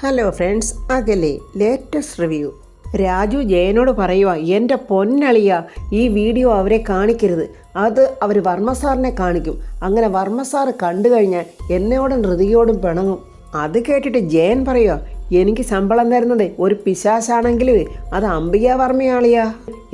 Hello friends, അകലെ latest review. Raju ജയനോട് പറയുക, എൻ്റെ പൊന്നളിയ ഈ വീഡിയോ അവരെ കാണിക്കരുത്, അത് അവർ വർമ്മ സാറിനെ കാണിക്കും. അങ്ങനെ വർമ്മ സാറ് കണ്ടു കഴിഞ്ഞാൽ എന്നോടും ഹൃതിയോടും പിണങ്ങും. അത് കേട്ടിട്ട് ജയൻ പറയുക, എനിക്ക് ശമ്പളം തരുന്നത് ഒരു പിശാശാണെങ്കിൽ അത് അംബിക വർമ്മയാളിയാ.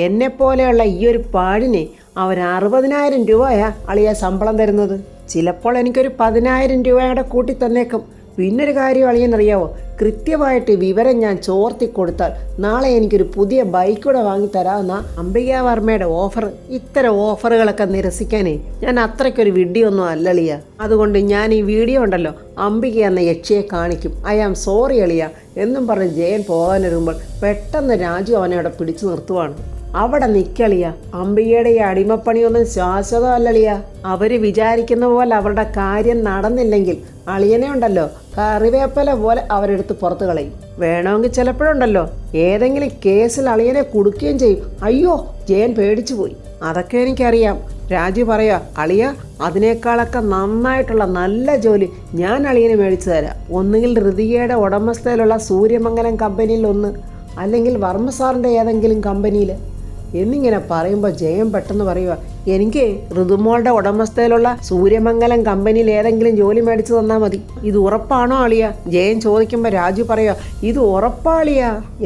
എന്നെപ്പോലെയുള്ള ഈ ഒരു പാടിനെ അവർ 60,000 രൂപയാ അളിയ ശമ്പളം തരുന്നത്. ചിലപ്പോൾ എനിക്കൊരു 10,000 രൂപയുടെ കൂട്ടി തന്നേക്കും. പിന്നൊരു കാര്യം അളിയെന്നറിയാവോ, കൃത്യമായിട്ട് വിവരം ഞാൻ ചോർത്തി കൊടുത്താൽ നാളെ എനിക്കൊരു പുതിയ ബൈക്ക് കൂടെ വാങ്ങിത്തരാമെന്ന അംബിക വർമ്മയുടെ ഓഫർ. ഇത്തരം ഓഫറുകളൊക്കെ നിരസിക്കാനേ ഞാൻ അത്രയ്ക്കൊരു വിഡ്ഢിയൊന്നും അല്ലളിയ. അതുകൊണ്ട് ഞാൻ ഈ വീഡിയോ ഉണ്ടല്ലോ അംബിക എന്ന യക്ഷിയെ കാണിക്കും. ഐ ആം സോറി അളിയ എന്നും പറഞ്ഞ് ജയൻ പോകാനൊരുമ്പോൾ പെട്ടെന്ന് രാജു അവനെ അവിടെ പിടിച്ചു നിർത്തുവാണ്. അവിടെ നിക്കളിയ, അംബികയുടെ ഈ അടിമപ്പണിയൊന്നും ശാശ്വതമല്ലളിയ. അവര് വിചാരിക്കുന്ന പോലെ അവരുടെ കാര്യം നടന്നില്ലെങ്കിൽ അളിയനെ ഉണ്ടല്ലോ കറിവേപ്പല പോലെ അവരെടുത്ത് പുറത്ത് കളയും. വേണമെങ്കിൽ ചിലപ്പോഴുണ്ടല്ലോ ഏതെങ്കിലും കേസിൽ അളിയനെ കുടുക്കുകയും ചെയ്യും. അയ്യോ, ജയൻ പേടിച്ചു പോയി. അതൊക്കെ എനിക്കറിയാം. രാജു പറയാ, അളിയ അതിനേക്കാളൊക്കെ നന്നായിട്ടുള്ള നല്ല ജോലി ഞാൻ അളിയനെ മേടിച്ചു തരാം. ഒന്നുകിൽ ഹൃതികയുടെ ഉടമസ്ഥയിലുള്ള സൂര്യമംഗലം കമ്പനിയിൽ ഒന്ന്, അല്ലെങ്കിൽ വർമ്മ സാറിൻ്റെ ഏതെങ്കിലും കമ്പനിയിൽ എന്നിങ്ങനെ പറയുമ്പോൾ ജയൻ പെട്ടെന്ന് പറയുക, എനിക്ക് ഋതുമോളുടെ ഉടമസ്ഥയിലുള്ള സൂര്യമംഗലം കമ്പനിയിൽ ഏതെങ്കിലും ജോലി മേടിച്ചു തന്നാൽ മതി. ഇത് ഉറപ്പാണോ അളിയ? ജയൻ ചോദിക്കുമ്പോൾ രാജു പറയുക, ഇത് ഉറപ്പാളിയ.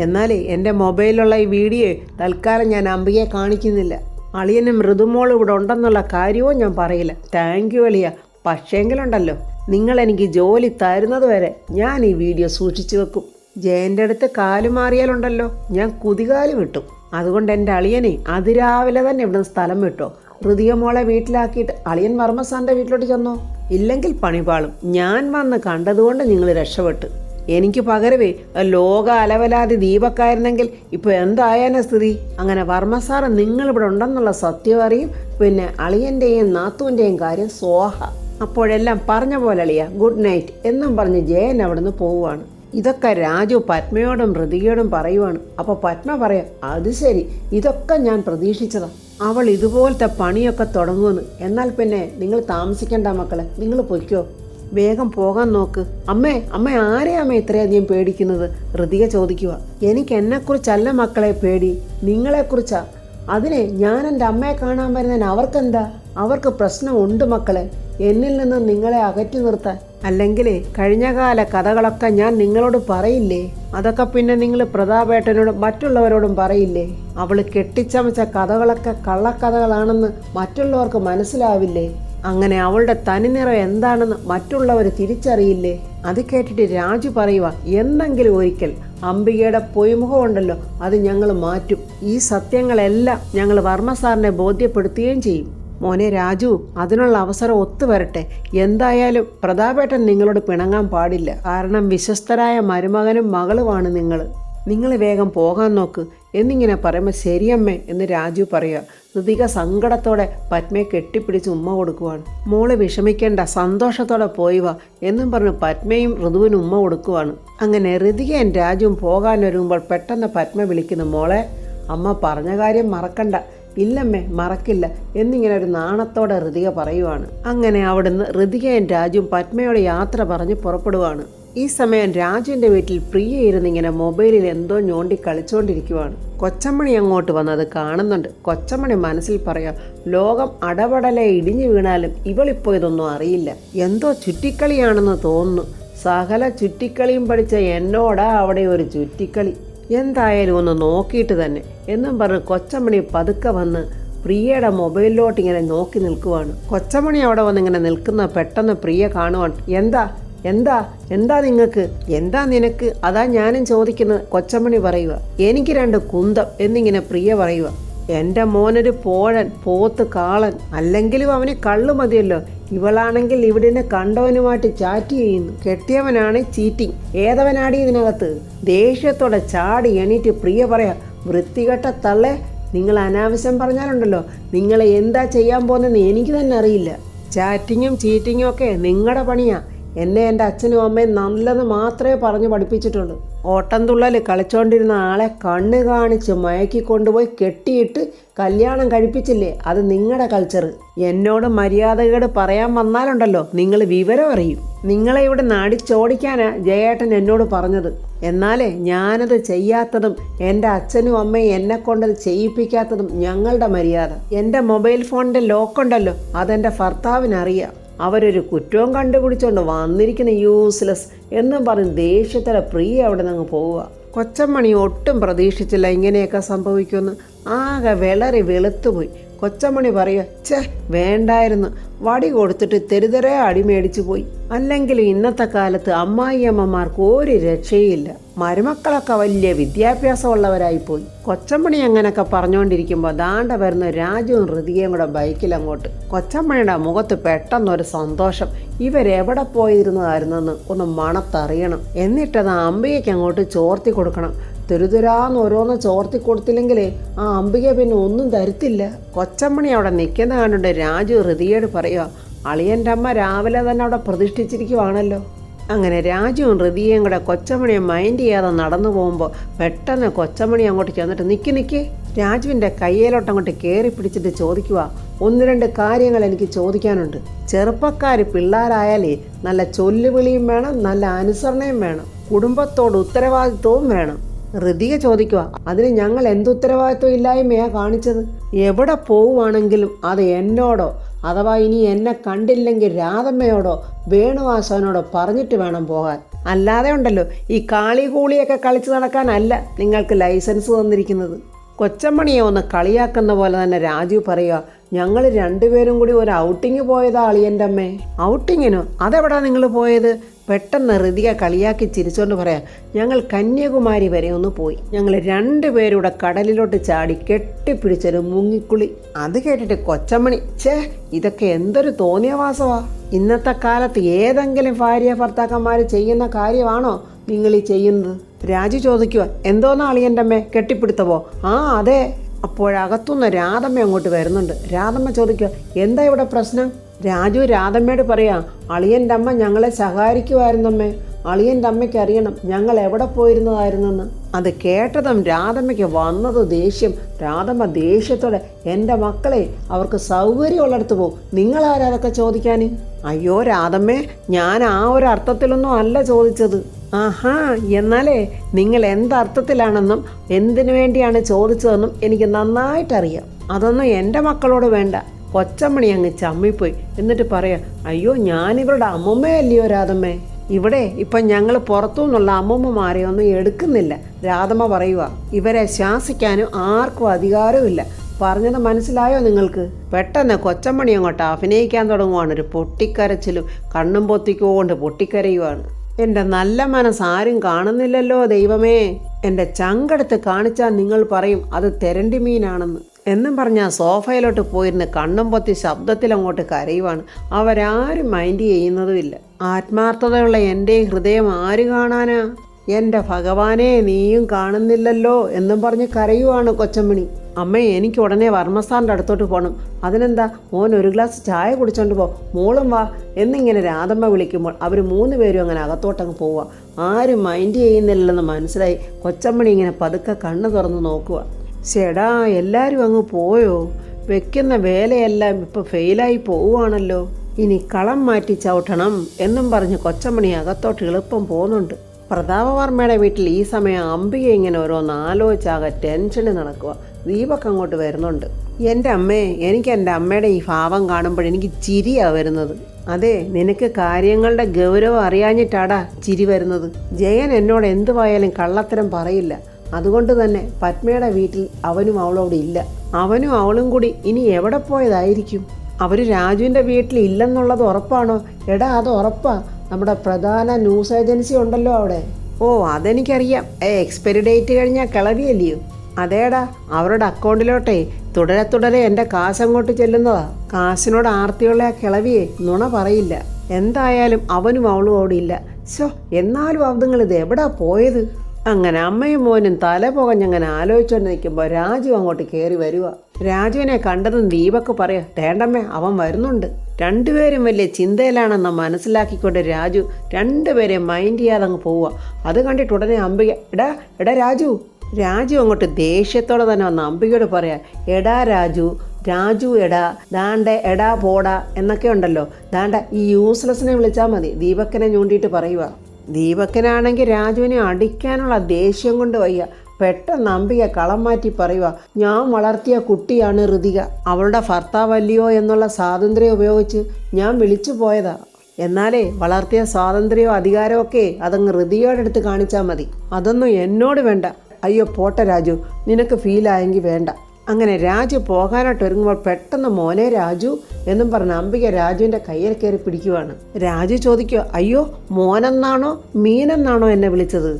എന്നാലേ എൻ്റെ മൊബൈലിലുള്ള ഈ വീഡിയോ തൽക്കാലം ഞാൻ അംബികയെ കാണിക്കുന്നില്ല. അളിയനും ഋതുമോളും ഇവിടെ ഉണ്ടെന്നുള്ള കാര്യവും ഞാൻ പറയില്ല. താങ്ക് യു അളിയ. പക്ഷേങ്കിലുണ്ടല്ലോ നിങ്ങൾ എനിക്ക് ജോലി തരുന്നത് വരെ ഞാൻ ഈ വീഡിയോ സൂക്ഷിച്ചു വെക്കും. ജയൻ്റെ അടുത്ത് കാല് മാറിയാലുണ്ടല്ലോ ഞാൻ കുതികാല് വിട്ടും. അതുകൊണ്ട് എൻ്റെ അളിയനെ അതിരാവിലെ തന്നെ ഇവിടുന്ന് സ്ഥലം വിട്ടോ. ഹൃതിക മോളെ വീട്ടിലാക്കിയിട്ട് അളിയൻ വർമ്മ സാറിൻ്റെ വീട്ടിലോട്ട് ചെന്നോ. ഇല്ലെങ്കിൽ പണിപാളും. ഞാൻ വന്ന് കണ്ടതുകൊണ്ട് നിങ്ങൾ രക്ഷപ്പെട്ട്. എനിക്ക് പകരവേ ലോക അലവലാതി ദീപക്കായിരുന്നെങ്കിൽ ഇപ്പോൾ എന്തായാലും സ്ഥിതി. അങ്ങനെ വർമ്മ സാറ് നിങ്ങളിവിടെ ഉണ്ടെന്നുള്ള സത്യം അറിയും. പിന്നെ അളിയൻ്റെയും നാത്തൂൻ്റെയും കാര്യം സോഹ. അപ്പോഴെല്ലാം പറഞ്ഞ പോലെ അളിയ, ഗുഡ് നൈറ്റ് എന്നും പറഞ്ഞ് ജയൻ അവിടുന്ന് പോവുകയാണ്. ഇതൊക്കെ രാജു പത്മയോടും ഹൃതികയോടും പറയുവാണ്. അപ്പോൾ പത്മ പറയാം, അത് ശരി, ഇതൊക്കെ ഞാൻ പ്രതീക്ഷിച്ചതാ. അവൾ ഇതുപോലത്തെ പണിയൊക്കെ തുടങ്ങുമെന്ന്. എന്നാൽ പിന്നെ നിങ്ങൾ താമസിക്കണ്ട മക്കളെ, നിങ്ങൾ പൊയ്ക്കോ, വേഗം പോകാൻ നോക്ക്. അമ്മ ആരെയമ്മ ഇത്രയധികം പേടിക്കുന്നത്? ഹൃതിക ചോദിക്കുക. എനിക്ക് എന്നെക്കുറിച്ചല്ല മക്കളെ പേടി, നിങ്ങളെക്കുറിച്ചാ. അതിനെ ഞാൻ എൻ്റെ അമ്മയെ കാണാൻ വരുന്നതിന് അവർക്കെന്താ? അവർക്ക് പ്രശ്നമുണ്ട് മക്കളെ, എന്നിൽ നിന്ന് നിങ്ങളെ അകറ്റി നിർത്താൻ. അല്ലെങ്കിൽ കഴിഞ്ഞകാല കഥകളൊക്കെ ഞാൻ നിങ്ങളോട് പറയില്ലേ? അതൊക്കെ പിന്നെ നിങ്ങൾ പ്രതാപേട്ടനോടും മറ്റുള്ളവരോടും പറയില്ലേ? അവൾ കെട്ടിച്ചമച്ച കഥകളൊക്കെ കള്ളക്കഥകളാണെന്ന് മറ്റുള്ളവർക്ക് മനസ്സിലാവില്ലേ? അങ്ങനെ അവളുടെ തനിനിറം എന്താണെന്ന് മറ്റുള്ളവർ തിരിച്ചറിയില്ലേ? അത് കേട്ടിട്ട് രാജു പറയുക, എന്തെങ്കിലും ഒരിക്കൽ അംബികയുടെ പൊയ്മുഖം ഉണ്ടല്ലോ അത് ഞങ്ങൾ മാറ്റും. ഈ സത്യങ്ങളെല്ലാം ഞങ്ങൾ വർമ്മ സാറിനെ ബോധ്യപ്പെടുത്തുകയും ചെയ്യും. മോനെ രാജു, അതിനുള്ള അവസരം ഒത്തുവരട്ടെ. എന്തായാലും പ്രതാപേട്ടൻ നിങ്ങളോട് പിണങ്ങാൻ പാടില്ല. കാരണം വിശ്വസ്തരായ മരുമകനും മകളുമാണ് നിങ്ങൾ വേഗം പോകാൻ നോക്ക് എന്നിങ്ങനെ പറയുമ്പോൾ ശരിയമ്മേ എന്ന് രാജു പറയുക. ഹൃതിക സങ്കടത്തോടെ പത്മയെ കെട്ടിപ്പിടിച്ച് ഉമ്മ കൊടുക്കുവാണ്. മോള് വിഷമിക്കേണ്ട, സന്തോഷത്തോടെ പോയി വാ എന്നും പറഞ്ഞ് പത്മയും ഋതുവിനും ഉമ്മ കൊടുക്കുവാണ്. അങ്ങനെ ഹൃതികയും രാജുവും പോകാനൊരുങ്ങുമ്പോൾ പെട്ടെന്ന് പത്മ വിളിക്കുന്നു, മോളെ അമ്മ പറഞ്ഞ കാര്യം മറക്കണ്ട. ഇല്ലമ്മേ, മറക്കില്ല എന്നിങ്ങനെ ഒരു നാണത്തോടെ ഹൃതിക പറയുവാണ്. അങ്ങനെ അവിടുന്ന് ഹൃതികയും രാജുവും പത്മയോട് യാത്ര പറഞ്ഞ് പുറപ്പെടുവാണ്. ഈ സമയം രാജുവിൻ്റെ വീട്ടിൽ പ്രിയ ഇരുന്നിങ്ങനെ മൊബൈലിൽ എന്തോ ഞോണ്ടി കളിച്ചുകൊണ്ടിരിക്കുവാണ്. കൊച്ചമ്മണി അങ്ങോട്ട് വന്നത് കാണുന്നുണ്ട്. കൊച്ചമ്മണി മനസ്സിൽ പറയാം, ലോകം അടപടലെ ഇടിഞ്ഞു വീണാലും ഇവളിപ്പോൾ ഇതൊന്നും അറിയില്ല. എന്തോ ചുറ്റിക്കളിയാണെന്ന് തോന്നുന്നു. സകല ചുറ്റിക്കളിയും പഠിച്ച എന്നോടാ അവിടെ ഒരു ചുറ്റിക്കളി. എന്തായാലും ഒന്ന് നോക്കിയിട്ട് തന്നെ എന്നും പറഞ്ഞ് കൊച്ചമ്മണി പതുക്കെ വന്ന് പ്രിയയുടെ മൊബൈലിലോട്ട് ഇങ്ങനെ നോക്കി നിൽക്കുവാണ്. കൊച്ചമ്മണി അവിടെ വന്ന് ഇങ്ങനെ നിൽക്കുന്ന പെട്ടെന്ന് പ്രിയ കാണുവാണ്. എന്താ നിനക്ക്? അതാ ഞാനും ചോദിക്കുന്നത്, കൊച്ചമ്മണി പറയുക. എനിക്ക് 2 കുന്തം എന്നിങ്ങനെ പ്രിയ പറയുക. എൻ്റെ മോനൊരു പോഴൻ, പോത്ത്, കാളൻ, അല്ലെങ്കിലും അവന് കള്ളു മതിയല്ലോ. ഇവളാണെങ്കിൽ ഇവിടുന്ന് കണ്ടവനുമായിട്ട് ചാറ്റ് ചെയ്യുന്നു. കെട്ടിയവനാണ് ചീറ്റിങ്. ഏതവനാടി ഇതിനകത്ത്? ദേഷ്യത്തോടെ ചാടി എണീറ്റ് പ്രിയ പറയാ, വൃത്തികെട്ട തള്ളേ, നിങ്ങൾ അനാവശ്യം പറഞ്ഞാലുണ്ടല്ലോ നിങ്ങളെ എന്താ ചെയ്യാൻ പോകുന്നതെന്ന് എനിക്ക് തന്നെ അറിയില്ല. ചാറ്റിങ്ങും ചീറ്റിങ്ങും ഒക്കെ നിങ്ങളുടെ പണിയാ. എന്നെ എൻ്റെ അച്ഛനും അമ്മയും നല്ലത് മാത്രമേ പറഞ്ഞു പഠിപ്പിച്ചിട്ടുള്ളൂ. ഓട്ടംതുള്ളൽ കളിച്ചോണ്ടിരുന്ന ആളെ കണ്ണ് കാണിച്ച് മയക്കി കൊണ്ടുപോയി കെട്ടിയിട്ട് കല്യാണം കഴിപ്പിച്ചില്ലേ, അത് നിങ്ങളുടെ കൾച്ചർ. എന്നോട് മര്യാദകേട് പറയാൻ വന്നാലുണ്ടല്ലോ നിങ്ങൾ വിവരം അറിയും. നിങ്ങളെ ഇവിടെ നാടിച്ചോടിക്കാനാ ജയേട്ടൻ എന്നോട് പറഞ്ഞത്. എന്നാലേ ഞാനത് ചെയ്യാത്തതും എൻ്റെ അച്ഛനും അമ്മയും എന്നെ കൊണ്ടത് ചെയ്യിപ്പിക്കാത്തതും ഞങ്ങളുടെ മര്യാദ. എൻ്റെ മൊബൈൽ ഫോണിൻ്റെ ലോക്കുണ്ടല്ലോ, അതെൻ്റെ ഭർത്താവിനറിയാം. അവരൊരു കുറ്റവും കണ്ടുപിടിച്ചുകൊണ്ട് വന്നിരിക്കുന്ന യൂസ്ലെസ് എന്നും പറഞ്ഞ് ദേഷ്യത്തിലെ പ്രിയ അവിടെ നിന്ന് പോവുക. കൊച്ചമ്മണി ഒട്ടും പ്രതീക്ഷിച്ചില്ല ഇങ്ങനെയൊക്കെ സംഭവിക്കുമെന്ന്. ആകെ വിളറി വെളുത്തുപോയി. കൊച്ചമ്മണി പറയുക, ഛേ വേണ്ടായിരുന്നു, വടി കൊടുത്തിട്ട് തെരുതെരെ അടി മേടിച്ചു പോയി. അല്ലെങ്കിൽ ഇന്നത്തെ കാലത്ത് അമ്മായിയമ്മമാർക്ക് ഒരു രക്ഷയില്ല. മരുമക്കളൊക്കെ വലിയ വിദ്യാഭ്യാസമുള്ളവരായിപ്പോയി. കൊച്ചമ്മണി അങ്ങനെയൊക്കെ പറഞ്ഞുകൊണ്ടിരിക്കുമ്പോൾ ദാണ്ട വരുന്ന രാജുവും ഹൃതികയും കൂടെ ബൈക്കിൽ അങ്ങോട്ട്. കൊച്ചമ്മണിയുടെ മുഖത്ത് പെട്ടെന്നൊരു സന്തോഷം. ഇവരെവിടെ പോയിരുന്നതായിരുന്നെന്ന് ഒന്ന് മണത്തറിയണം. എന്നിട്ടത് അമ്പികയ്ക്ക് അങ്ങോട്ട് ചോർത്തി കൊടുക്കണം. തുരുതുരാന്ന് ഓരോന്ന് ചോർത്തി കൊടുത്തില്ലെങ്കിലേ ആ അംബിക പിന്നെ ഒന്നും തരുത്തില്ല. കൊച്ചമ്മണി അവിടെ നിൽക്കുന്ന കണ്ടുണ്ട് രാജു ഹൃതിയോട് പറയുക, അളിയൻ്റെ അമ്മ രാവിലെ തന്നെ അവിടെ പ്രതിഷ്ഠിച്ചിരിക്കുവാണല്ലോ. അങ്ങനെ രാജുവും ഹൃതിയും കൂടെ കൊച്ചമ്മണിയെ മൈൻഡ് ചെയ്യാതെ നടന്നു പോകുമ്പോൾ പെട്ടെന്ന് കൊച്ചമ്മണി അങ്ങോട്ട് ചെന്നിട്ട് നിൽക്കി രാജുവിൻ്റെ കയ്യിലോട്ടങ്ങോട്ട് കയറി പിടിച്ചിട്ട് ചോദിക്കുക, 1-2 കാര്യങ്ങൾ എനിക്ക് ചോദിക്കാനുണ്ട്. ചെറുപ്പക്കാർ പിള്ളേരായാലേ നല്ല ചൊല്ലുവിളിയും വേണം, നല്ല അനുസരണയും വേണം, കുടുംബത്തോട് ഉത്തരവാദിത്വവും വേണം. ഹൃതിക ചോദിക്കുക, അതിന് ഞങ്ങൾ എന്തുത്തരവാദിത്വം ഇല്ലായ്മയാ കാണിച്ചത്? എവിടെ പോവുകയാണെങ്കിലും അത് എന്നോടോ അഥവാ ഇനി എന്നെ കണ്ടില്ലെങ്കിൽ രാധമ്മയോടോ വേണുവാസവനോടോ പറഞ്ഞിട്ട് വേണം പോകാൻ. അല്ലാതെ ഉണ്ടല്ലോ ഈ കാളി കൂളിയൊക്കെ കളിച്ച് നടക്കാനല്ല നിങ്ങൾക്ക് ലൈസൻസ് തന്നിരിക്കുന്നത്. കൊച്ചമ്മണിയെ ഒന്ന് കളിയാക്കുന്ന പോലെ തന്നെ രാജു പറയുക, ഞങ്ങൾ രണ്ടുപേരും കൂടി ഒരു ഔട്ടിങ് പോയതാ അളിയൻ്റെ അമ്മേ. ഔട്ടിങ്ങിനോ? അതെവിടാ നിങ്ങൾ പോയത്? പെട്ടെന്ന് ഹൃതിക കളിയാക്കി ചിരിച്ചോണ്ട് പറയാം, ഞങ്ങൾ കന്യാകുമാരി വരെ ഒന്ന് പോയി. ഞങ്ങൾ രണ്ടുപേരൂടെ കടലിലോട്ട് ചാടി കെട്ടിപ്പിടിച്ചൊരു മുങ്ങിക്കുളി. അത് കേട്ടിട്ട് കൊച്ചമ്മണി, ഛേ ഇതൊക്കെ എന്തൊരു തോന്നിയവാസവാ. ഇന്നത്തെ കാലത്ത് ഏതെങ്കിലും ഭാര്യ ഭർത്താക്കന്മാർ ചെയ്യുന്ന കാര്യമാണോ നിങ്ങൾ ഈ ചെയ്യുന്നത്? രാജു ചോദിക്കുക, എന്തോന്നാ അളിയൻ്റെ അമ്മേ കെട്ടിപ്പിടുത്തവോ? ആ അതെ. അപ്പോഴകത്തുനിന്ന് രാധമ്മ അങ്ങോട്ട് വരുന്നുണ്ട്. രാധമ്മ ചോദിക്കുക, എന്താ ഇവിടെ പ്രശ്നം? രാജു രാധമ്മയോട് പറയാം, അളിയൻ്റെ അമ്മ ഞങ്ങളെ സഹായിക്കുമായിരുന്നമ്മേ. അളിയൻ്റെ അമ്മയ്ക്ക് അറിയണം ഞങ്ങൾ എവിടെ പോയിരുന്നതായിരുന്നെന്ന്. അത് കേട്ടതും രാധമ്മയ്ക്ക് വന്നത് ദേഷ്യം. രാധമ്മ ദേഷ്യത്തോടെ, എൻ്റെ മക്കളെ അവർക്ക് സൗകര്യമുള്ളിടത്ത് പോകും, നിങ്ങളാരാ അതൊക്കെ ചോദിക്കാൻ? അയ്യോ രാധമ്മേ, ഞാൻ ആ ഒരു അർത്ഥത്തിലൊന്നും അല്ല ചോദിച്ചത്. ആഹാ, എന്നാലേ നിങ്ങൾ എന്തർത്ഥത്തിലാണെന്നും എന്തിനു വേണ്ടിയാണ് ചോദിച്ചതെന്നും എനിക്ക് നന്നായിട്ടറിയാം. അതൊന്നും എൻ്റെ മക്കളോട് വേണ്ട. കൊച്ചമ്മണി അങ്ങ് ചമ്മിപ്പോയി. എന്നിട്ട് പറയാം, അയ്യോ ഞാനിവരുടെ അമ്മമ്മയല്ലയോ രാധമ്മേ. ഇവിടെ ഇപ്പം ഞങ്ങൾ പുറത്തു നിന്നുള്ള അമ്മമ്മമാരെ ഒന്നും എടുക്കുന്നില്ല. രാധമ്മ പറയുക, ഇവരെ ശാസിക്കാനും ആർക്കും അധികാരമില്ല. പറഞ്ഞത് മനസ്സിലായോ നിങ്ങൾക്ക്? പെട്ടെന്ന് കൊച്ചമ്മണി അങ്ങോട്ട് അഭിനയിക്കാൻ തുടങ്ങുവാണ്. ഒരു പൊട്ടിക്കരച്ചിലും കണ്ണും പൊത്തിക്കൊണ്ട് പൊട്ടിക്കരയുവാണ്. എൻ്റെ നല്ല മനസ്സാരും കാണുന്നില്ലല്ലോ ദൈവമേ. എൻ്റെ ചങ്കെടുത്ത് കാണിച്ചാൽ നിങ്ങൾ പറയും അത് തെരണ്ടി മീനാണെന്ന് എന്നും പറഞ്ഞാൽ സോഫയിലോട്ട് പോയിരുന്ന് കണ്ണും പൊത്തി ശബ്ദത്തിൽ അങ്ങോട്ട് കരയുവാണ്. അവരാരും മൈൻഡ് ചെയ്യുന്നതുമില്ല. ആത്മാർത്ഥതയുള്ള എൻ്റെ ഹൃദയം ആര് കാണാനാ? എൻ്റെ ഭഗവാനെ നീയും കാണുന്നില്ലല്ലോ എന്നും പറഞ്ഞ് കരയുവാണ് കൊച്ചമ്മണി. അമ്മേ, എനിക്ക് ഉടനെ വർമ്മസാറിൻ്റെ അടുത്തോട്ട് പോകണം. അതിനെന്താ, മോൻ ഒരു ഗ്ലാസ് ചായ കുടിച്ചോണ്ട് പോ, മോളും വാ എന്നിങ്ങനെ രാധമ്മ വിളിക്കുമ്പോൾ അവർ 3 പേരും അങ്ങനെ അകത്തോട്ടങ്ങ് പോവുക. ആരും മൈൻഡ് ചെയ്യുന്നില്ലെന്ന് മനസ്സിലായി. കൊച്ചമ്മണി ഇങ്ങനെ പതുക്കെ കണ്ണ് തുറന്ന് നോക്കുക. ചേടാ, എല്ലാവരും അങ്ങ് പോയോ? വെക്കുന്ന വേലയെല്ലാം ഇപ്പം ഫെയിലായി പോവുകയാണല്ലോ. ഇനി കളം മാറ്റി ചവിട്ടണം എന്നും പറഞ്ഞ് കൊച്ചമ്മണി അകത്തോട്ട് എളുപ്പം പോകുന്നുണ്ട്. പ്രതാപവർമ്മയുടെ വീട്ടിൽ ഈ സമയം അംബിക ഇങ്ങനെ ഓരോന്ന് ആലോചിച്ചാകെ ടെൻഷന് നടക്കുക. ദീപക് അങ്ങോട്ട് വരുന്നുണ്ട്. എൻ്റെ അമ്മേ, എനിക്ക് എൻ്റെ അമ്മയുടെ ഈ ഭാവം കാണുമ്പോഴെനിക്ക് ചിരിയാ വരുന്നത്. അതെ, നിനക്ക് കാര്യങ്ങളുടെ ഗൗരവം അറിയാഞ്ഞിട്ടാടാ ചിരി വരുന്നത്. ജയൻ എന്നോട് എന്തുവായാലും കള്ളത്തരം പറയില്ല. അതുകൊണ്ട് തന്നെ പത്മയുടെ വീട്ടിൽ അവനും അവളോട് ഇല്ല. അവനും അവളും കൂടി ഇനി എവിടെ പോയതായിരിക്കും? അവർ രാജുവിൻ്റെ വീട്ടിൽ ഇല്ലെന്നുള്ളത് ഉറപ്പാണോ? എടാ, അത് ഉറപ്പാ. നമ്മുടെ പ്രധാന ന്യൂസ് ഏജൻസി ഉണ്ടല്ലോ അവിടെ. ഓ, അതെനിക്കറിയാം. എക്സ്പയറി ഡേറ്റ് കഴിഞ്ഞാൽ കിളവിയല്ലയോ? അതേടാ, അവരുടെ അക്കൗണ്ടിലോട്ടേ തുടരെ എൻ്റെ കാശ് അങ്ങോട്ട് ചെല്ലുന്നതാ. കാശിനോട് ആർത്തിയുള്ള ആ കിളവിയെ നുണ പറയില്ല. എന്തായാലും അവനും അവളും അവിടെ ഇല്ല. ശോ, എന്നാലും അവതുങ്ങൾ ഇത് എവിടാ പോയത്? അങ്ങനെ അമ്മയും മോനും തല പുകഞ്ഞങ്ങനെ ആലോചിച്ചുകൊണ്ട് നിൽക്കുമ്പോൾ രാജു അങ്ങോട്ട് കയറി വരിക. രാജുവിനെ കണ്ടതും ദീപക്ക് പറയാ, തേണ്ടമ്മേ അവൻ വരുന്നുണ്ട്. രണ്ടുപേരും വലിയ ചിന്തയിലാണെന്ന് മനസ്സിലാക്കിക്കൊണ്ട് രാജു രണ്ടുപേരെ മൈൻഡ് ചെയ്യാതെ അങ്ങ് പോവുക. അത് കണ്ടിട്ട് ഉടനെ അംബിക, എടാ എടാ രാജു. രാജു അങ്ങോട്ട് ദേഷ്യത്തോടെ തന്നെ വന്ന് അംബികയോട് പറയാ, എടാ രാജു, രാജു എടാ, ദാണ്ട എടാ പോടാ എന്നൊക്കെ ഉണ്ടല്ലോ, ദാണ്ട ഈ യൂസ്ലെസ്സിനെ വിളിച്ചാൽ മതി. ദീപക്കനെ ഞൂണ്ടിയിട്ട് പറയുക. ദീപക്കനാണെങ്കിൽ രാജുവിനെ അടിക്കാനുള്ള ദേഷ്യം കൊണ്ട് വയ്യ. പെട്ടെന്ന് അംബിക കളം മാറ്റി പറയുക, ഞാൻ വളർത്തിയ കുട്ടിയാണ് ഋതിക, അവളുടെ ഭർത്താവല്ലയോ എന്നുള്ള സ്വാതന്ത്ര്യം ഉപയോഗിച്ച് ഞാൻ വിളിച്ചു പോയതാ. എന്നാലേ വളർത്തിയ സ്വാതന്ത്ര്യമോ അധികാരമോ ഒക്കെ അതങ്ങ് ഋതികയുടെ അടുത്ത് കാണിച്ചാൽ മതി. അതൊന്നും എന്നോട് വേണ്ട. അയ്യോ പോട്ടെ രാജു, നിനക്ക് ഫീലായെങ്കിൽ വേണ്ട. അങ്ങനെ രാജു പോകാനായിട്ട് ഒരുങ്ങുമ്പോൾ പെട്ടെന്ന് മോനെ രാജു എന്നും പറഞ്ഞ് അംബിക രാജുവിൻ്റെ കയ്യിൽ കയറി പിടിക്കുവാണ്. രാജു ചോദിക്കുക, അയ്യോ മോനെന്നാണോ മീനെന്നാണോ എന്നെ വിളിച്ചത്?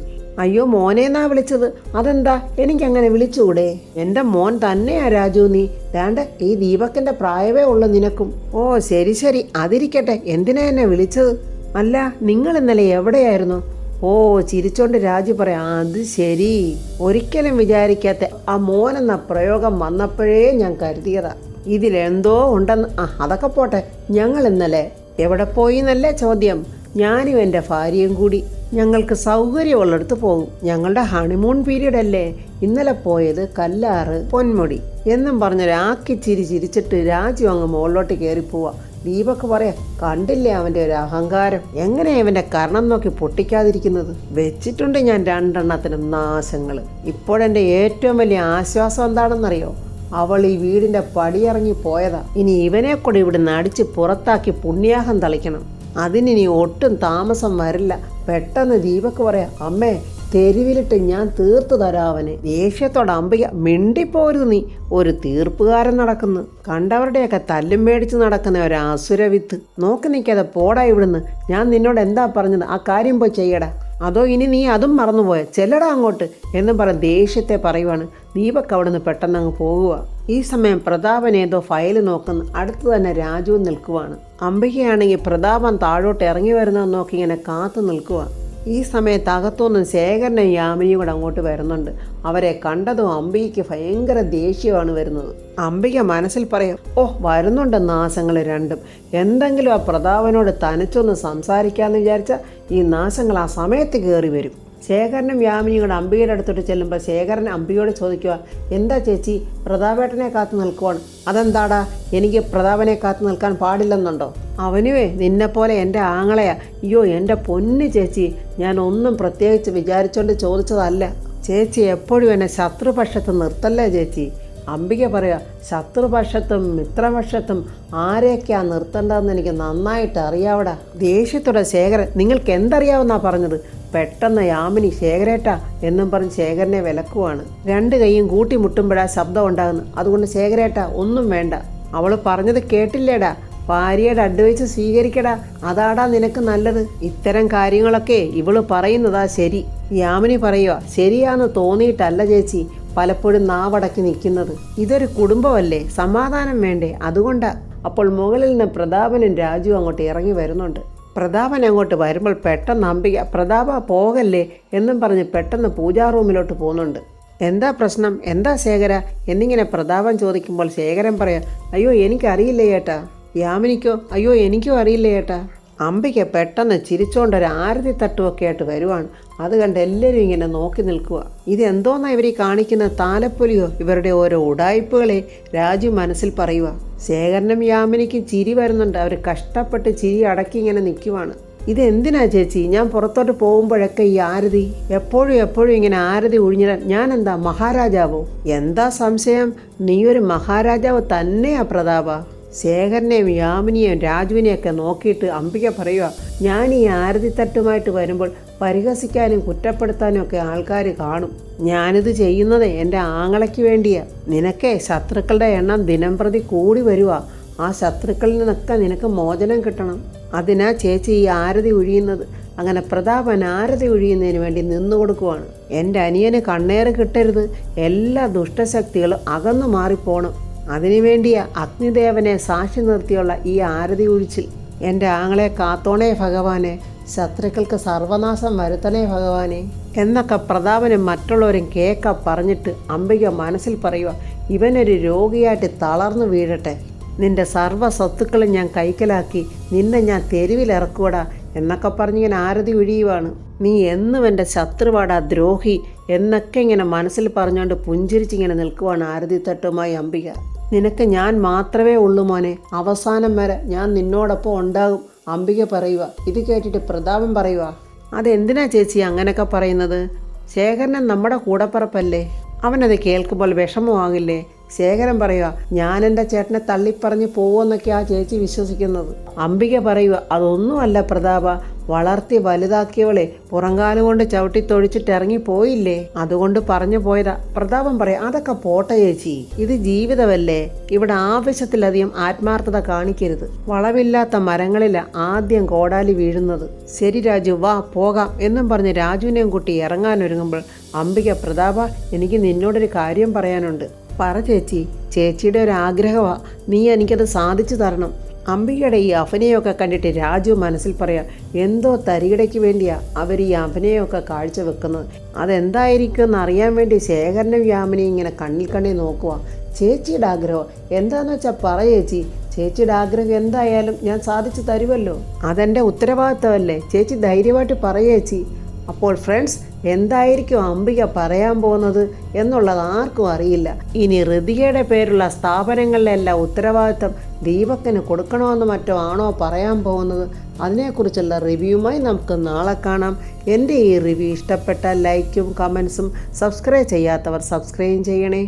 അയ്യോ മോനേന്നാ വിളിച്ചത്. അതെന്താ, എനിക്കങ്ങനെ വിളിച്ചുകൂടെ? എൻ്റെ മോൻ തന്നെയാ രാജു നീ. വേണ്ട, ഈ ദീപക്കിൻ്റെ പ്രായമേ ഉള്ളു നിനക്കും. ഓ ശരി ശരി, അതിരിക്കട്ടെ. എന്തിനാ എന്നെ വിളിച്ചത്? അല്ല, നിങ്ങൾ ഇന്നലെ എവിടെയായിരുന്നു? ഓ ചിരിച്ചോണ്ട് രാജു പറയാം, അത് ശരി. ഒരിക്കലും വിചാരിക്കാത്ത ആ മോനെന്ന പ്രയോഗം വന്നപ്പോഴേ ഞാൻ കരുതിയതാ ഇതിലെന്തോ ഉണ്ടെന്ന്. അതൊക്കെ പോട്ടെ, ഞങ്ങൾ ഇന്നലെ എവിടെ പോയി എന്നല്ലേ ചോദ്യം. ഞാനും എൻ്റെ ഭാര്യയും കൂടി ഞങ്ങൾക്ക് സൗകര്യമുള്ളിടത്ത് പോകും. ഞങ്ങളുടെ ഹണിമൂൺ പീരീഡ് അല്ലേ. ഇന്നലെ പോയത് കല്ലാറ് പൊന്മുടി എന്നും പറഞ്ഞൊരാക്കി ചിരിച്ചിട്ട് രാജു അങ്ങ് മുകളിലോട്ട് കയറിപ്പോവാ. ദീപക്ക് പറയാ, കണ്ടില്ലേ അവൻ്റെ ഒരു അഹങ്കാരം, എങ്ങനെയാ ഇവൻ്റെ കർണം നോക്കി പൊട്ടിക്കാതിരിക്കുന്നത്? വെച്ചിട്ടുണ്ട് ഞാൻ രണ്ടെണ്ണത്തിനും നാശങ്ങൾ. ഇപ്പോഴെൻ്റെ ഏറ്റവും വലിയ ആശ്വാസം എന്താണെന്നറിയോ? അവൾ ഈ വീടിൻ്റെ പടിയിറങ്ങി പോയതാ. ഇനി ഇവനെ കൂടെ ഇവിടുന്ന് അടിച്ച് പുറത്താക്കി പുണ്യാഹം തളിക്കണം. അതിനി ഒട്ടും താമസം വരില്ല. പെട്ടെന്ന് ദീപക്ക് പറയാം, അമ്മേ തെരുവിലിട്ട് ഞാൻ തീർത്തു തരാവനെ. ദേഷ്യത്തോടെ അംബിക, മിണ്ടിപ്പോരുത് നീ, ഒരു തീർപ്പുകാരൻ നടക്കുന്നു. കണ്ടവരുടെയൊക്കെ തല്ലും മേടിച്ച് നടക്കുന്ന ഒരു അസുരവിത്ത്. നോക്കി നിൽക്കാതെ പോടാ ഇവിടുന്ന്. ഞാൻ നിന്നോട് എന്താ പറഞ്ഞത്? ആ കാര്യം പോയി ചെയ്യടാ. അതോ ഇനി നീ അതും മറന്നുപോയ? ചെല്ലടാ അങ്ങോട്ട് എന്നും പറഞ്ഞ് ദേഷ്യത്തെ പറയുവാണ്. ദീപക്ക് അവിടെ നിന്ന് പെട്ടെന്ന് അങ്ങ് പോകുക. ഈ സമയം പ്രതാപൻ ഏതോ ഫയൽ നോക്കുന്നു. അടുത്ത് തന്നെ രാജു നിൽക്കുവാണ്. അംബികയാണെങ്കിൽ പ്രതാപൻ താഴോട്ട് ഇറങ്ങി വരുന്നതെന്ന് നോക്കി ഇങ്ങനെ കാത്തു നിൽക്കുക. ഈ സമയത്ത് അകത്തുനിന്ന് ശേഖരനും യാമിനിയും കൂടെ അങ്ങോട്ട് വരുന്നുണ്ട്. അവരെ കണ്ടതും അംബികയ്ക്ക് ഭയങ്കര ദേഷ്യമാണ് വരുന്നത്. അംബിക മനസ്സിൽ പറയും, ഓ വരുന്നുണ്ട് നാശങ്ങൾ രണ്ടും. എന്തെങ്കിലും ആ പ്രതാപനോട് തനിച്ചൊന്ന് സംസാരിക്കാമെന്ന് വിചാരിച്ചാൽ ഈ നാശങ്ങൾ ആ സമയത്ത് കയറി വരും. ശേഖരനും യാമിനിയും കൂടെ അംബികയുടെ അടുത്തോട്ട് ചെല്ലുമ്പോൾ ശേഖരൻ അംബികയോട് ചോദിക്കുക, എന്താ ചേച്ചി പ്രതാപേട്ടനെ കാത്തു നിൽക്കുവാണ്? അതെന്താടാ, എനിക്ക് പ്രതാപനെ കാത്തു നിൽക്കാൻ പാടില്ലെന്നുണ്ടോ? അവനുവേ നിന്നെപ്പോലെ എൻ്റെ ആങ്ങളെയാ. അയ്യോ എൻ്റെ പൊന്നു ചേച്ചി, ഞാൻ ഒന്നും പ്രത്യേകിച്ച് വിചാരിച്ചുകൊണ്ട് ചോദിച്ചതല്ല. ചേച്ചി എപ്പോഴും എന്നെ ശത്രുപക്ഷത്ത് നിർത്തല്ലേ ചേച്ചി. അംബിക പറയുക, ശത്രുപക്ഷത്തും മിത്രപക്ഷത്തും ആരെയൊക്കെയാ നിർത്തേണ്ടതെന്ന് എനിക്ക് നന്നായിട്ട് അറിയാവടാ. ദേഷ്യത്തോടെ ശേഖരൻ, നിങ്ങൾക്ക് എന്തറിയാവുന്നാ പറഞ്ഞത്? പെട്ടെന്ന് യാമിനി, ശേഖരേട്ടാ എന്നും പറഞ്ഞ് ശേഖരനെ വിലക്കുവാണ്. രണ്ട് കൈയും കൂട്ടിമുട്ടുമ്പോഴാ ശബ്ദം ഉണ്ടാകുന്നു. അതുകൊണ്ട് ശേഖരേട്ടാ ഒന്നും വേണ്ട. അവൾ പറഞ്ഞത് കേട്ടില്ലേടാ, ഭാര്യയുടെ അഡ്വൈസ് സ്വീകരിക്കടാ, അതാടാ നിനക്ക് നല്ലത്. ഇത്തരം കാര്യങ്ങളൊക്കെ ഇവള് പറയുന്നതാ ശരി. യാമിനി പറയുക, ശരിയാന്ന് തോന്നിയിട്ടല്ല ചേച്ചി പലപ്പോഴും നാവടക്കി നിൽക്കുന്നത്. ഇതൊരു കുടുംബമല്ലേ, സമാധാനം വേണ്ടേ, അതുകൊണ്ടാ. അപ്പോൾ മുകളിൽ നിന്ന് പ്രതാപനും രാജു അങ്ങോട്ട് ഇറങ്ങി വരുന്നുണ്ട്. പ്രതാപൻ അങ്ങോട്ട് വരുമ്പോൾ പെട്ടെന്ന് അംബിക, പ്രതാപ പോകല്ലേ എന്നും പറഞ്ഞ് പെട്ടെന്ന് പൂജാ റൂമിലോട്ട് പോകുന്നുണ്ട്. എന്താ പ്രശ്നം, എന്താ ശേഖര എന്നിങ്ങനെ പ്രതാപൻ ചോദിക്കുമ്പോൾ ശേഖരൻ പറയാം, അയ്യോ എനിക്കറിയില്ല ചേട്ടാ. യാമിനിക്കോ, അയ്യോ എനിക്കും അറിയില്ല ചേട്ടാ. അംബിക പെട്ടെന്ന് ചിരിച്ചോണ്ടൊരു ആരതി തട്ടുമൊക്കെ ആയിട്ട് വരുവാണ്. അത് കണ്ട് എല്ലാവരും ഇങ്ങനെ നോക്കി നിൽക്കുക. ഇതെന്തോന്നാ ഇവർ കാണിക്കുന്ന താലപ്പൊലിയോ, ഇവരുടെ ഓരോ ഉടായ്പകളെ രാജു മനസ്സിൽ പറയുക. ശേഖരനും യാമിനിക്കും ചിരി വരുന്നുണ്ട്. അവർ കഷ്ടപ്പെട്ട് ചിരി അടക്കി ഇങ്ങനെ നിൽക്കുവാണ്. ഇതെന്തിനാ ചേച്ചി ഞാൻ പുറത്തോട്ട് പോകുമ്പോഴൊക്കെ ഈ ആരതി? എപ്പോഴും ഇങ്ങനെ ആരതി ഒഴിഞ്ഞിടാൻ ഞാൻ എന്താ മഹാരാജാവോ? എന്താ സംശയം, നീ ഒരു മഹാരാജാവ് തന്നെയാ പ്രതാപ. ശേഖരനെയും യാമിനിയെയും രാജുവിനെയൊക്കെ നോക്കിയിട്ട് അംബിക പറയുക, ഞാൻ ഈ ആരതി തട്ടുമായിട്ട് വരുമ്പോൾ പരിഹസിക്കാനും കുറ്റപ്പെടുത്താനും ഒക്കെ ആൾക്കാർ കാണും. ഞാനിത് ചെയ്യുന്നത് എൻ്റെ ആങ്ങളയ്ക്ക് വേണ്ടിയാ. നിനക്കേ ശത്രുക്കളുടെ എണ്ണം ദിനം പ്രതി കൂടി വരുക. ആ ശത്രുക്കളിൽ നിന്നൊക്കെ നിനക്ക് മോചനം കിട്ടണം. അതിനാ ചേച്ചി ഈ ആരതി ഒഴിയുന്നത്. അങ്ങനെ പ്രതാപൻ ആരതി ഒഴിയുന്നതിന് വേണ്ടി നിന്നു കൊടുക്കുവാണ്. എൻ്റെ അനിയന് കണ്ണേറ് കിട്ടരുത്, എല്ലാ ദുഷ്ടശക്തികളും അകന്നു മാറിപ്പോണം. അതിനുവേണ്ടിയാ അഗ്നിദേവനെ സാക്ഷി നിർത്തിയുള്ള ഈ ആരതി ഒഴിച്ചിൽ. എൻ്റെ ആങ്ങളെ കാത്തോണേ ഭഗവാനെ. ശത്രുക്കൾക്ക് സർവനാശം വരുത്തണേ ഭഗവാനെ എന്നൊക്കെ പ്രതാപനും മറ്റുള്ളവരും കേക്ക പറഞ്ഞിട്ട് അംബിക മനസ്സിൽ പറയുക, ഇവനൊരു രോഗിയായിട്ട് തളർന്നു വീഴട്ടെ. നിന്റെ സർവ്വ സ്വത്തുക്കളും ഞാൻ കൈക്കലാക്കി നിന്നെ ഞാൻ തെരുവിലിറക്കൂടാ എന്നൊക്കെ പറഞ്ഞിങ്ങനെ ആരതി ഒഴിയുവാണ്. നീ എന്നും എൻ്റെ ശത്രുവാടാ ദ്രോഹി എന്നൊക്കെ ഇങ്ങനെ മനസ്സിൽ പറഞ്ഞുകൊണ്ട് പുഞ്ചിരിച്ചിങ്ങനെ നിൽക്കുവാണ് ആരതി തട്ടുമായി അംബിക. നിനക്ക് ഞാൻ മാത്രമേ ഉള്ളൂ മോനെ, അവസാനം വരെ ഞാൻ നിന്നോടൊപ്പം ഉണ്ടാകും അംബിക പറയുക. ഇത് കേട്ടിട്ട് പ്രതാപൻ പറയുക, അതെന്തിനാ ചേച്ചി അങ്ങനെയൊക്കെ പറയുന്നത്? ശേഖരൻ നമ്മുടെ കൂടപ്പിറപ്പല്ലേ, അവനത് കേൾക്കുമ്പോൾ വിഷമമാകില്ലേ? ശേഖരൻ പറയുക, ഞാൻ എൻ്റെ ചേട്ടനെ തള്ളിപ്പറഞ്ഞ് പോവുമെന്നൊക്കെയാ ചേച്ചി വിശ്വസിക്കുന്നത്. അംബിക പറയുക, അതൊന്നുമല്ല പ്രതാപ, വളർത്തി വലുതാക്കിയവളെ പുറങ്കാലുകൊണ്ട് ചവിട്ടി തൊഴിച്ചിട്ട് ഇറങ്ങിപ്പോയില്ലേ, അതുകൊണ്ട് പറഞ്ഞു പോയതാ. പ്രതാപൻ പറയാം, അതൊക്കെ പോട്ടെ ചേച്ചി, ഇത് ജീവിതമല്ലേ, ഇവിടെ ആവശ്യത്തിലധികം ആത്മാർത്ഥത കാണിക്കരുത്. വളവില്ലാത്ത മരങ്ങളില ആദ്യം കോടാലി വീഴുന്നത്. ശരി രാജു, വാ പോകാം എന്നും പറഞ്ഞ് രാജുവിനെയും കൂട്ടി ഇറങ്ങാനൊരുങ്ങുമ്പോൾ അംബിക, പ്രതാപ എനിക്ക് നിന്നോടൊരു കാര്യം പറയാനുണ്ട്. പറ ചേച്ചി, ചേച്ചിയുടെ ഒരു ആഗ്രഹമാണ്, നീ എനിക്കത് സാധിച്ചു തരണം. അംബികയുടെ ഈ അഭിനയമൊക്കെ കണ്ടിട്ട് രാജു മനസ്സിൽ പറയാം, എന്തോ തരികിടയ്ക്ക് വേണ്ടിയാ അവർ ഈ അഭിനയമൊക്കെ കാഴ്ചവെക്കുന്നത്. അതെന്തായിരിക്കും എന്നറിയാൻ വേണ്ടി ശേഖരനും യാമിനെയും ഇങ്ങനെ കണ്ണിൽ നോക്കുക. ചേച്ചിയുടെ ആഗ്രഹം എന്താണെന്ന് വെച്ചാൽ പറ ചേച്ചി, ചേച്ചിയുടെ ആഗ്രഹം എന്തായാലും ഞാൻ സാധിച്ചു തരുമല്ലോ, അതെൻ്റെ ഉത്തരവാദിത്തമല്ലേ, ചേച്ചി ധൈര്യമായിട്ട് പറയേച്ചി. അപ്പോൾ ഫ്രണ്ട്സ്, എന്തായിരിക്കും അംബിക പറയാൻ പോകുന്നത് എന്നുള്ളത് ആർക്കും അറിയില്ല. ഇനി ഋതികയുടെ പേരുള്ള സ്ഥാപനങ്ങളിലെല്ലാം ഉത്തരവാദിത്തം ദീപക്കിന് കൊടുക്കണമെന്ന് മറ്റോ ആണോ പറയാൻ പോകുന്നത്? അതിനെക്കുറിച്ചുള്ള റിവ്യൂമായി നമുക്ക് നാളെ കാണാം. എൻ്റെ ഈ റിവ്യൂ ഇഷ്ടപ്പെട്ടാൽ ലൈക്കും കമൻസും, സബ്സ്ക്രൈബ് ചെയ്യാത്തവർ സബ്സ്ക്രൈബ് ചെയ്യണേ.